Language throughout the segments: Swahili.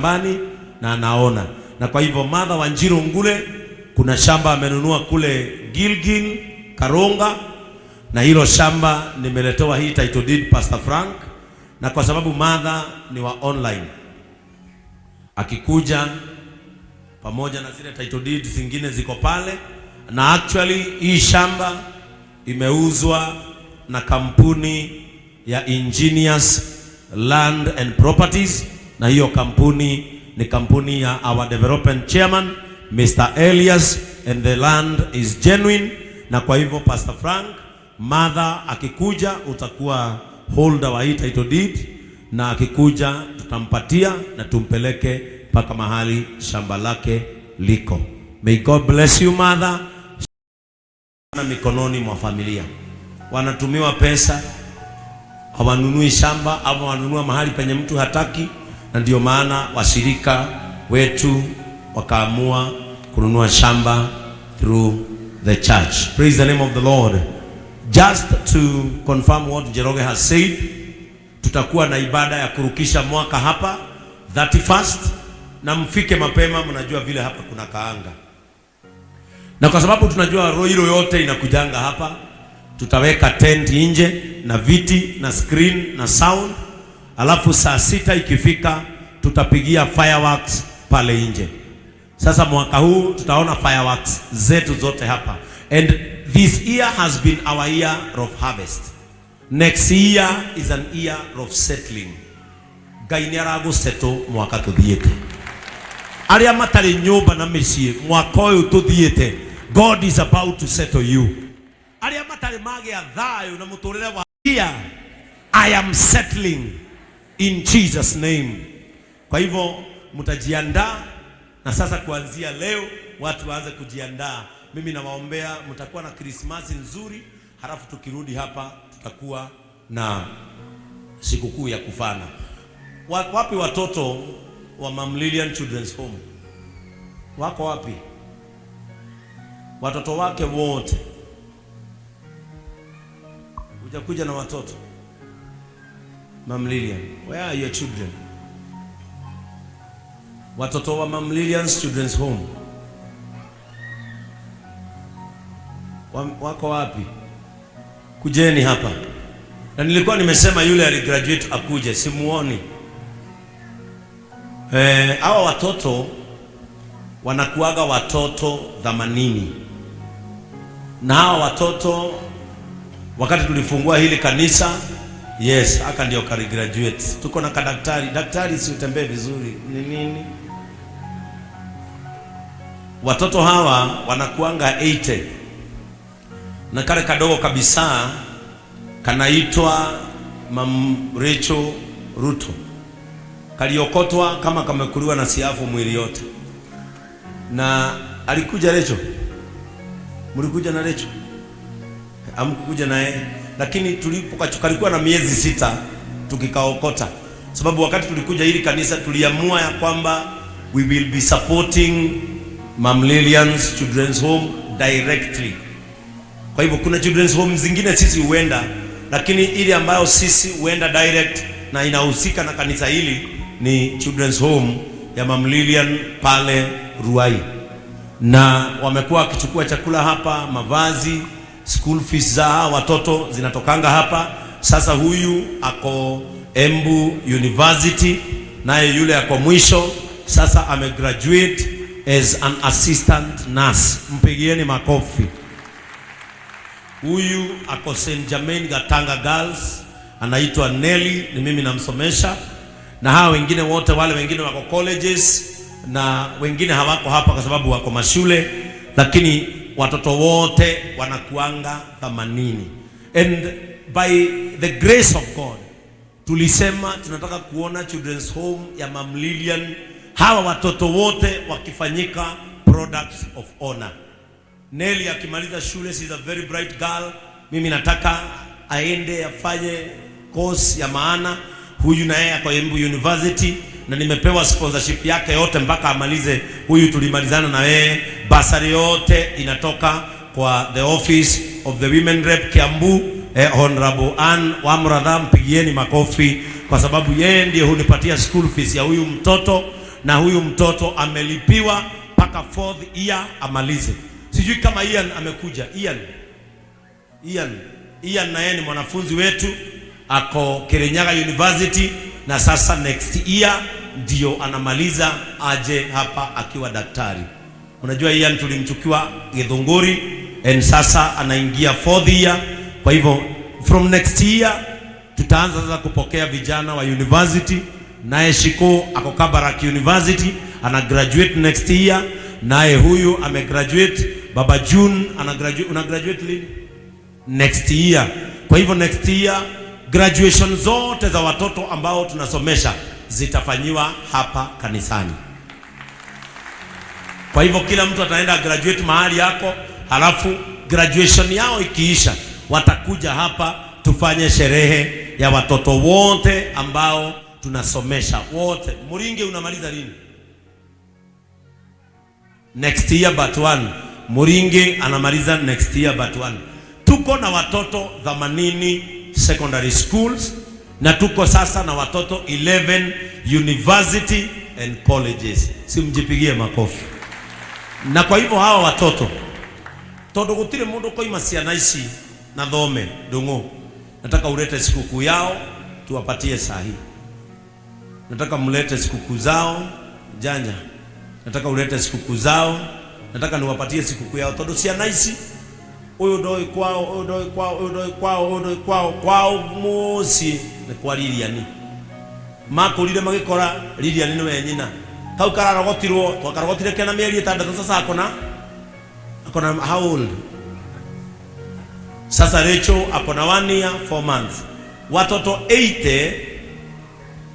Bani na anaona. Na kwa hivyo Mother Wanjiru Ngule kuna shamba amenunua kule Gilgil Karonga, na hilo shamba nimeletewa hii title deed Pastor Frank, na kwa sababu Mother ni wa online, akikuja pamoja na zile title deed zingine ziko pale, na actually hii shamba imeuzwa na kampuni ya Engineers Land and Properties, na hiyo kampuni ni kampuni ya our development chairman Mr. Elias, and the land is genuine. Na kwa hivyo Pastor Frank, Mother akikuja utakuwa holder wa hii title deed, na akikuja tutampatia na tumpeleke mpaka mahali shamba lake liko. May God bless you Mother. Na mikononi mwa familia wanatumiwa pesa, hawanunui shamba au wanunua mahali penye mtu hataki, na ndio maana washirika wetu wakaamua kununua shamba through the church. Praise the name of the Lord. Just to confirm what Njoroge has said, tutakuwa na ibada ya kurukisha mwaka hapa 31st, na mfike mapema, mnajua vile hapa kuna kaanga. Na kwa sababu tunajua Roiro yote inakujanga hapa, tutaweka tent nje na viti na screen na sound. Alafu saa 6 ikifika tutapigia fireworks pale nje. Sasa mwaka huu tutaona fireworks zetu zote hapa. And this year has been our year of harvest. Next year is an year of settling. Gainiarago seto mwaka tuthiete. Aria matari nyumba na mishie mwaka uyu tuthiete. God is about to settle you. Aria matari mage ya thayo na muturire wa here, I am settling in Jesus name. Kwa hivyo mtajiandaa, na sasa kuanzia leo watu waanze kujiandaa. Mimi nawaombea mtakuwa na Christmas nzuri, halafu tukirudi hapa tutakuwa na sikukuu ya kufana. Wapi watoto wa Mama Lilian Children's Home? Wako wapi? Watoto wake wote. Ujakuja na watoto. Mama Lilian, where are your children? Watoto wa Mama Lilian's Children's Home wako wapi? Kujeni hapa. Na nilikuwa nimesema yule aligraduate akuje, simuoni. Hawa watoto wanakuaga watoto 80. Na hawa watoto wakati tulifungua hili kanisa, yes, aka ndio kari graduate. Tuko na kadaktari. Daktari si utembee vizuri. Ni nini? Watoto hawa wanakuanga 80. Na kale kadogo kabisa kanaitwa Mam Rachel Ruto. Kaliokotwa kama kamekuliwa na siafu mwili yote. Na alikuja Rachel. Mlikuja na Rachel? Amkukuja naye. Lakini tulipokalikuwa na miezi 6 tukikaokota. Sababu wakati tulikuja hili kanisa tuliamua ya kwamba we will be supporting Mama Lilian's Children's Home directly. Kwa hivyo kuna children's home zingine sisi huenda, lakini ile ambayo sisi huenda direct na inahusika na kanisa hili ni children's home ya Mama Lilian pale Ruai. Na wamekuwa wakichukua chakula hapa, mavazi, school fees za watoto zinatokanga hapa. Sasa huyu ako Embu University, naye yule ako mwisho sasa amegraduate as an assistant nurse. Mpigieni makofi. Huyu ako St. Germain Gatanga Girls, anaitwa Nelly, ni mimi namsomesha. Na hawa wengine wote, wale wengine wako colleges, na wengine hawako hapa kwa sababu wako mashule, lakini watoto wote wanakuanga 80. And by the grace of God tulisema tunataka kuona children's home ya Mama Lilian, hawa watoto wote wakifanyika products of honor. Nelly akimaliza shule, she is a very bright girl. Mimi nataka aende afanye course ya maana. Huyu na yeye kwa Embu University, na nimepewa sponsorship yake yote mpaka amalize. Huyu tulimalizana na yeye, basari yote inatoka kwa the office of the women rep Kiambu, Honorable Ann Wamradha. Mpigieni makofi kwa sababu yeye ndiye hunipatia school fees ya huyu mtoto, na huyu mtoto amelipiwa mpaka 4th year amalize. Sijui kama Ian amekuja. Ian na yeye ni mwanafunzi wetu, ako Kirinyaga University, na sasa next year ndio anamaliza aje hapa akiwa daktari. Unajua Ian tulimchukua Githunguri and sasa anaingia 4th year. Kwa hivyo from next year tutaanza sasa kupokea vijana wa university. Naye Shiko ako Kabarak University, ana graduate next year. Naye huyu amegraduate, Baba June ana graduate lini? Next year. Kwa hivyo next year graduation zote za watoto ambao tunasomesha zitafanyiwa hapa kanisani. Kwa hivyo kila mtu ataenda graduate mahali yako, halafu graduation yao ikiisha watakuja hapa tufanye sherehe ya watoto wote ambao tunasomesha wote. Muringe unamaliza lini? Next year but 1. Muringe anamaliza next year but 1. Tuko na watoto 80 secondary schools, na tuko sasa na watoto 11 university and colleges. Si mjipigie makofi. Na kwa hivyo hawa watoto todo gutire mundu koima ciana ici na thome ndungu, nataka ulete sikukuu yao tuwapatie sahi. Nataka mlete sikukuu zao janja, nataka ulete sikukuu zao, nataka niwapatie sikukuu yao todo ciana ici uyu ndoi kwao muci ni kwa Lilian makurire magikora Lilian ni we nyina kau kararogotirwo twakarogotire kena mieri 6 sasa akona how old sasa? Rachel akona 1 year 4 months. Watoto 80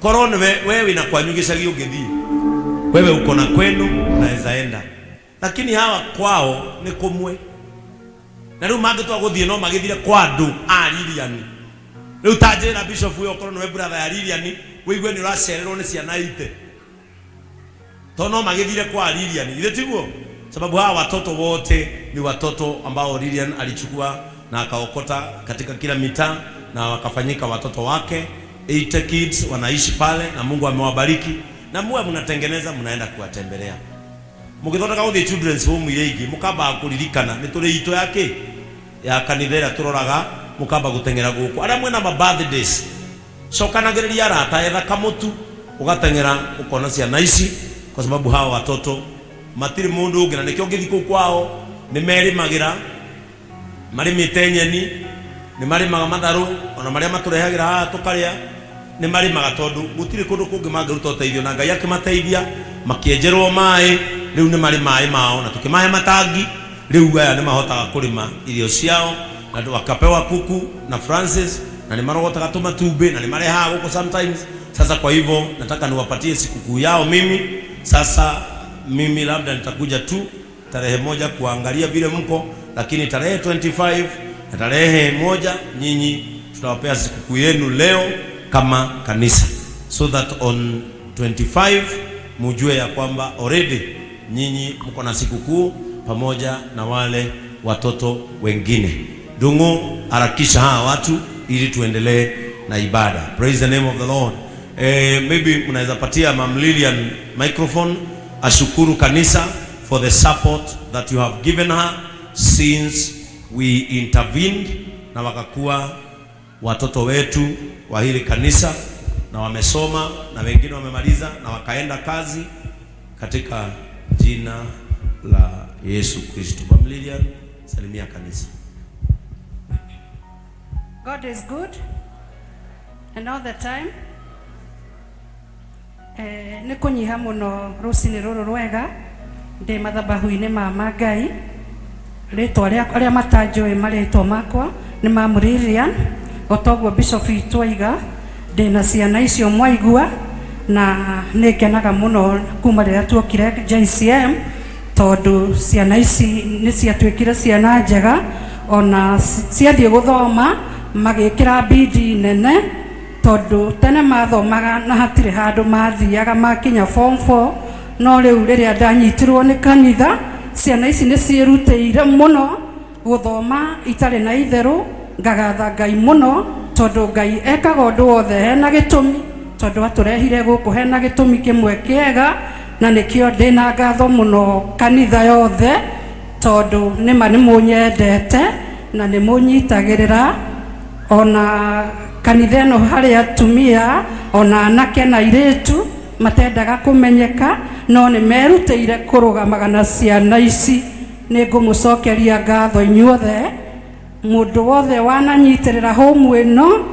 korone wewe na kwa nyugishagi ungithii wewe uko na kwenu unaweza enda, lakini hawa kwao ni kumwe. Na riu mangitwa guthie no magithire kwa andu a Lilian. Riu tanjira bishop uyo korone we brother ya Lilian weigwe ni uracererwo ni ciana ite tono magithire kwa Lilian ile tiguo, sababu hawa watoto wote ni watoto ambao Lilian alichukua na akaokota katika kila mitaa na wakafanyika watoto wake. 80 kids wanaishi pale na Mungu amewabariki, na muwe mnatengeneza mnaenda kuwatembelea. Mugithondeka guthie children's home iregi mukamba kuririkana ni turi ito yake ya kanithera turoraga mukamba gutengera guku ara mwena ma birthdays cokanagiriria arata etha kamutu ugatengera ukona ciana ici, kwa sababu hawa watoto matiri mundu ungi na nikio ngithiku kwao ni merimagira mari mitenyeni ni mari magamatharu ona maria maturehagira ha tukaria ni mari magatondu gutiri kundu kungi mangiruta uteithio na Ngai akimateithia makienjerwo mai. Riu ni mari mai mao na tukimahe matangi riu aya ni mahotaga kurima irio ciao na wakapewa kuku na Francis na ni marogotaga tumatumbe na ni mareha huko sometimes. Sasa kwa hivyo nataka niwapatie sikukuu yao mimi. Sasa mimi labda nitakuja tu tarehe 1 kuangalia vile mko, lakini tarehe 25 na tarehe 1 nyinyi tutawapea sikukuu yenu leo kama kanisa, so that on 25 mujue ya kwamba already nyinyi mko na sikukuu pamoja na wale watoto wengine. Dungu harakisha hawa watu ili tuendelee na ibada. Praise the name of the Lord. Maybe mnaweza patia Mam Lilian microphone ashukuru kanisa for the support that you have given her since we intervened, na wakakuwa watoto wetu wa hili kanisa na wamesoma na wengine wamemaliza na wakaenda kazi katika jina la Yesu Kristo. Mam Lilian, salimia kanisa. God is good and all the time. Nikunyiha muno rucini ruru rwega ndi mathabahu-ini ma Ngai. Ritwa aria matanjui maritwa makwa ni Mam Lilian, otoguo Bishop itwaiga ndina ciana icio mwaigua, na nikenaga muno kuma riria tuokire JCM tondu ciana ici ni ciatwikire ciana njega, ona ciathie guthoma magikira bidii nene tondu tene mathomaga na hatire handu mathiaga makinya form 4, no riu riria ndanyitirwo ni kanitha ciana ici ni ciirutĩire muno guthoma itari na itheru. Ngagatha Ngai muno tondu Ngai ekaga undu wothe hena gitumi, tondu aturehire guku hena gitumi kimwe kiega na nikio ndina ngatho muno kanitha yothe tondu nima ni munyendete na ni munyitagirira ona kanitha no hari atumia ona anake na iritu matendaga kumenyeka no ni merutire kurugamaga na ciana ici ni ngumucokeria ngatho inyuothe mundu wothe wananyitirira home ino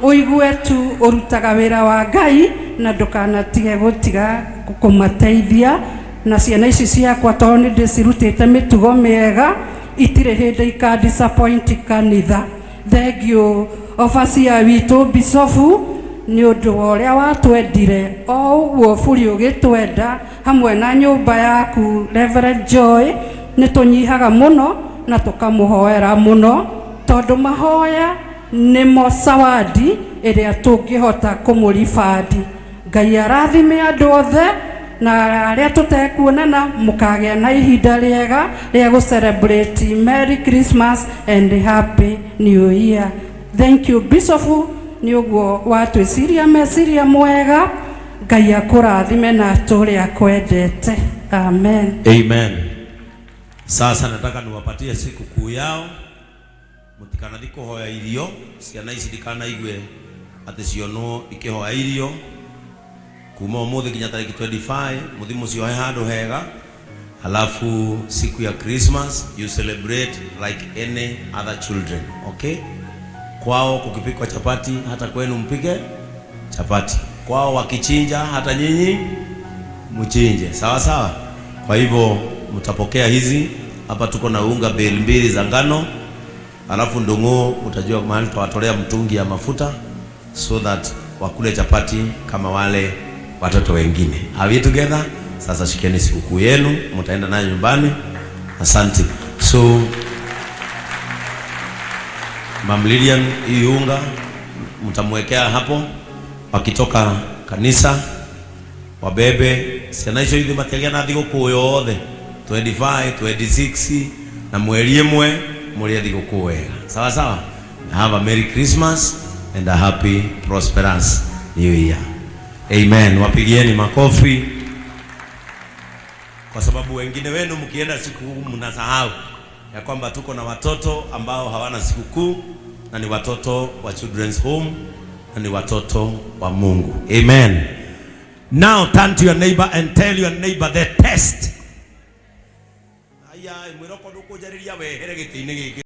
uigue tu urutaga wira wa Ngai na ndukanatige gutiga kumateithia na ciana ici ciakwa tondu ndicirutite mitugo miega itire hindi ika disappoint kanitha. Thank you overseer witu bisofu ni undu uria watwendire o uguo buri ugitwenda hamwe na nyumba yaku Reverend Joy ni tunyihaga muno na tukamuhoera muno tondu mahoya nimo sawadi iria tungihota kumurifadi. Ngai arathime andu othe na aria tutekuonana mukagea na ihinda riega ria gu celebrate Merry Christmas and Happy New Year. Thank you Bishop ni uguo watwiciria meciria mwega. Ngai akurathime na ature akwendete. Amen. Amen. Sasa nataka niwapatie siku kuu yao. Mutikana thiko hoya irio ciana ici dikana igwe ati ciono ikihoya irio kuma umuthi kinya tariki 25 muthimu cio handu hega. Halafu siku ya Christmas you celebrate like any other children, okay? Kwao kukipikwa chapati hata kwenu mpike chapati, kwao wakichinja hata nyinyi mchinje, sawa sawa. Kwa hivyo mtapokea hizi hapa. Tuko na unga bale mbili za ngano, alafu ndongo utajua mahali tutawatolea mtungi ya mafuta so that wakule chapati kama wale watoto wengine. Are we together? Sasa shikeni sikukuu yenu, mtaenda nayo nyumbani. Asante. So Mama Lilian, hii unga mtamwekea hapo wakitoka kanisa, wabebe ciana icio ithe matiagia na thigũkũ yothe 25 26 na mweri ĩmwe mũrĩa thigũkũ wega, sawa sawa. Have a Merry Christmas and a happy prosperous New Year. Amen. Wapigieni makofi, kwa sababu wengine wenu mkienda sikukuu mnasahau ya kwamba tuko na watoto ambao hawana sikukuu na ni watoto wa Children's Home na ni watoto wa Mungu. Amen. Now turn to your neighbor and tell your neighbor the test. Aya mwiroko ndukujariria wehere gitini giki.